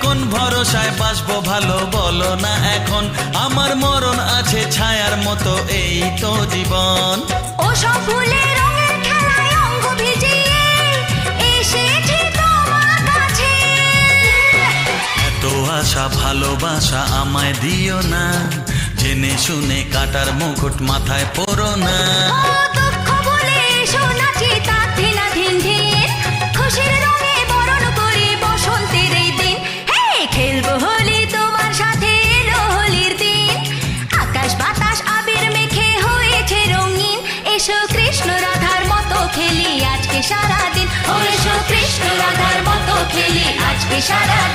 কোন ভরসায় বাসবো ভালো বলো না এখন, আমার মরণ আছে ছায়ার মতো এই তো জীবন। ও সব ভুলে রঙের খেলায় অঙ্গ ভিজিয়ে এসেছি তোমার কাছে। এত আশা ভালোবাসা আমায় দিও না, জেনে শুনে কাটার মুকুট মাথায় পরো না। ও দুঃখ ভুলে এসো নাচি তার ধিনা ধিন ধিন, খুশির রঙে বরণ করি বসন্তের এই দিন। হে খেলবো হোলি তোমার সাথে, এলো হোলির দিন। আকাশ বাতাস আবির মেখে হয়েছে রঙিন, এসো কৃষ্ণ রাধার মতো খেলি আজকে সারাদিন। ও এসো কৃষ্ণ রাধার মতো খেলি আজকে সারাদিন।